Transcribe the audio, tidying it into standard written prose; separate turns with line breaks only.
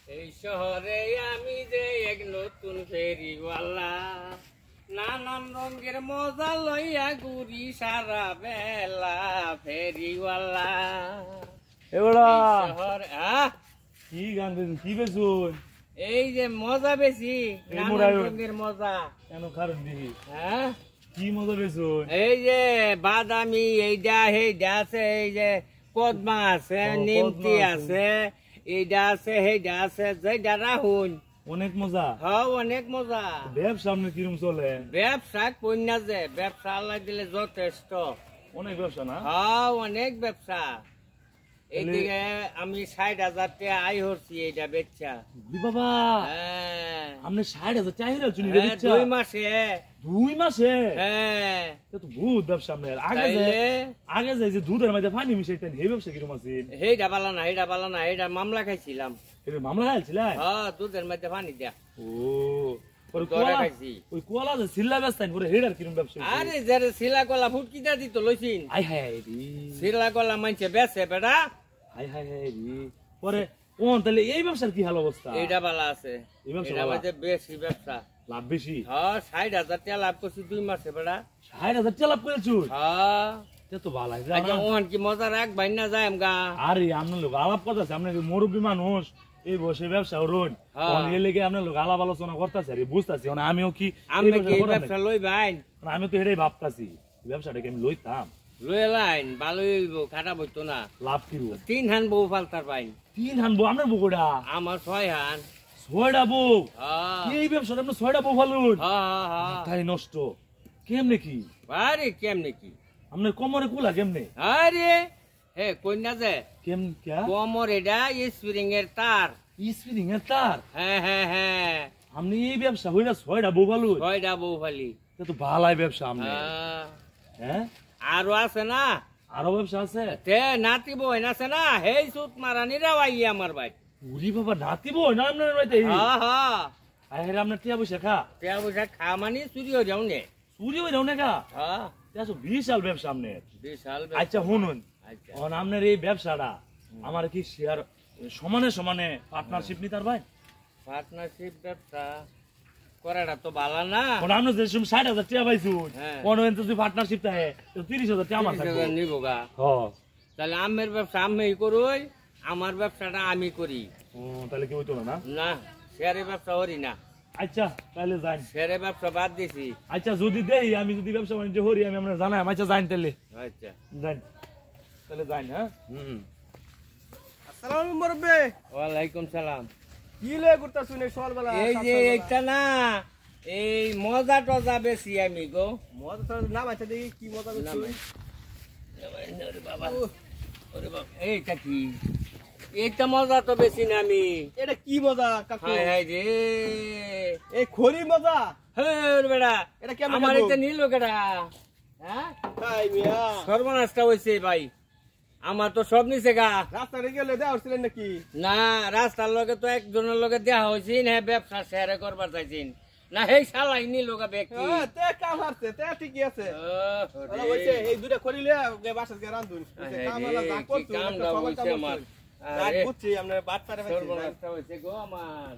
এই শহরে আমি যে এক নতুন ফেরিওয়ালা, নানান রঙের মজা লইয়া ঘুরি সারা বেলা ফেরিওয়ালা।
এবারা
শহরে
কি গান কি বেশুন?
এই যে মজা বেশি, নানান রঙের মজা।
কেন কারণ দিহি?
হ্যাঁ,
কি মজা বেশুন?
এই যে বাদামি এইটা সেইটা আছে, এই যে কদমা আছে, নিমতি আছে, এইটা আছে সেইটা আছে, যেটা রাহুন
অনেক মজা।
হ্যাঁ, অনেক মজা।
ব্যবসা আপনার কিরম চলে?
ব্যবসা কন্যা যে ব্যবসা আল্লাহ দিলে যথেষ্ট।
অনেক ব্যবসা না?
হ্যাঁ, অনেক ব্যবসা। এইদিকে আমি 60,000 টাকা আয় হচ্ছি এইটা বেচা।
বাবা
হ্যাঁ,
আপনি 60,000 চাহিদা চুনি
2 মাসে।
2 মাসে?
হ্যাঁ,
তো বহুত ব্যবসা আপনার। আগে যে দুধের মধ্যে পানি মিশাইতেন এই ব্যবসা কিরম আছে?
সেইটা পালা না, সেইটা পালা না, এইটা মামলা খাইছিলাম।
এটা মামলা খাইছিলেন?
হ্যাঁ, দুধের মধ্যে পানি দেয়া।
ও ওই
দরা খাইছি।
কোলা যে সিল্লা বেচতেন পরে হেডার কিরম ব্যবসা?
আরে যারে শিলা কলা ফুটকিটা দিত লইছিন।
আই হাই রে,
শিলা কলা মানছে বেচে বেটা।
হাই হাই হাই রে। পরে কোন তাহলে এই ব্যবসার কি হাল অবস্থা?
এইটা বালা আছে,
এই ব্যবসা
এটা
বালা?
মধ্যে বেশি ব্যবসা।
লাভ বেশি?
হ্যাঁ, 60,000 টাকা লাভ করছি 2 মাসে বেটা।
60,000 টাকা লাভ করেছো?
হ্যাঁ,
তে তো ভালো লাগে।
আচ্ছা ওহন কি মজা রাখ ভাই না যায় আমগা।
আরে আপনার লোক আলাপ করতেছে, আপনার মুরব্বী মানুষ এই বসে ব্যবসা রোন লেগে আপনার লোক আলাপ আলোচনা করতেছে আর বুঝতেছি। আমিও কি
আমি কি ব্যবসা লই ভাই?
আমি তো এটাই ভাবতাছি ব্যবসাটাকে আমি লইতাম।
লই লাইন ভালোই হইব, খারাপ হইতো না।
লাভ কিরু?
3 হান বউ ফালতার ভাই।
3 হান বউ আপনার বউটা?
আমার 6 হান।
6টা বউ?
হ্যাঁ
এই ব্যবসাটা আপনি 6টা বউ ফালুন?
হ্যাঁ।
তাই নষ্ট কেমনে কি?
আরে কেমনে কি?
আপনার কোমরে কুলা কেমনে?
আরে হে কইনা যে
কেমন
কোমর এটা স্প্রিং এর তার।
স্প্রিং এর তার?
হ্যাঁ।
আপনি এই ব্যবসা হইরা 6টা বউ ফালুন?
6টা বউ ফালি।
তো ভালাই ব্যবসা আপনি।
হ্যাঁ, আরো আছে না?
আরো ব্যবসা আছে?
তে নাতি বই আছে না, হেই সুত মারানি রাওয়াই আমার ভাই।
উরি বাবা নাতি বই না আপনার বাড়িতে?
হ্যাঁ,
আরে আপনার টিয়া পয়সা খা?
টিয়া পয়সা খা মানে চুরি হয়ে যাও নে।
চুরি হয়ে যাও না খা?
হ্যাঁ,
বিশাল ব্যবসা আপনার।
বিশাল।
আচ্ছা শুনুন,
আচ্ছা
আপনার এই ব্যবসাটা আমার কি শেয়ার সমানে সমানে পার্টনারশিপ নিতার ভাই?
পার্টনারশিপ ব্যবসা করাটা তো ভালো না।
আপনি যে 60,000 টাকা পাইছুন, যদি পার্টনারশিপ থাকে 30,000 টাকা আমার থাকবে।
নিব গা। তাহলে আমের ব্যবসা আমি করুই, আমার ব্যবসাটা আমি করি।
তাহলে কি হইতো না?
না, শেয়ারের ব্যবসা করি না।
আচ্ছা তাহলে যাই।
শেয়ারের ব্যবসা বাদ দিছি।
আচ্ছা যদি দেই, আমি যদি ব্যবসা বাণিজ্য করি আমি আপনার জানাই। আচ্ছা যাই তাহলে।
আচ্ছা
যাই তাহলে যাই। হ্যাঁ,
আসসালামু আলাইকুম মুরব্বি।
ওয়ালাইকুম সালাম।
কি লে করতাছুন এই সকালবেলা?
এই যে এইটা না, এই মজা টজা বেশি আমি গো।
মজা তো নাম আছে, দেখি কি মজা করছুন।
ওরে বাবা, এইটা কি? এইটা মজা তো বেশি না আমি।
এটা কি মজা কাকু?
হায় হায় রে,
এই খড়ি মজা।
হের বেড়া,
এটা কেমন
আমার
খাবো?
এটা নিল কেডা? হ্যাঁ,
তাই মিয়া
সর্বনাশটা হইছে ভাই, আমার তো সব নিছে গা।
রাস্তায় গেলে দেওয়া হচ্ছিলেন নাকি?
না, রাস্তার লগে তো একজনের লগে দেয়া হয়েছি না, ব্যবসা শেয়ারে করবার চাইছেন না, সেই শালাই নিল গা ব্যক্তি।
হ্যাঁ, তে কাম হারছে, তে ঠিকই আছে। ওরা
ওরে,
বলছে এই দুইটা খড়িলে বাসার গে রান্ধুন।
আরে
কাম
রে,
আলা যা
কি
করছুন,
কামটা
একটা সবার
হইছে
কাম
আমার।
করছুন। রাত
আরে,
বুঝছি, আপনার বাচ্চারা
সর্বনাশটা হইছে গো আমার।